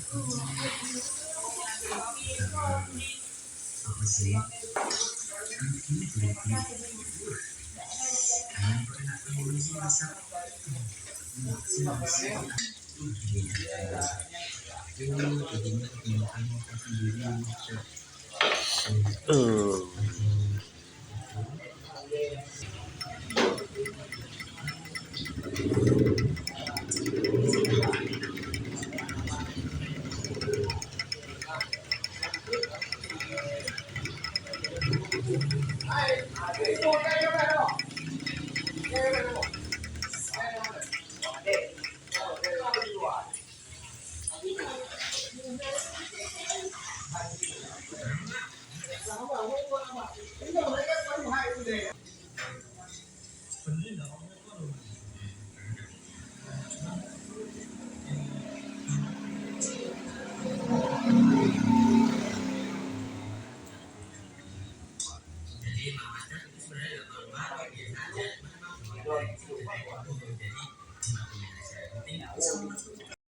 Apa sih? Ini kulit kalian pernah tahu sih masak sih jadinya kebanyakan makan sendiri jadi mamanya itu sebenarnya nggak normal biasa aja, cuma memang jadi cuma pengen aja penting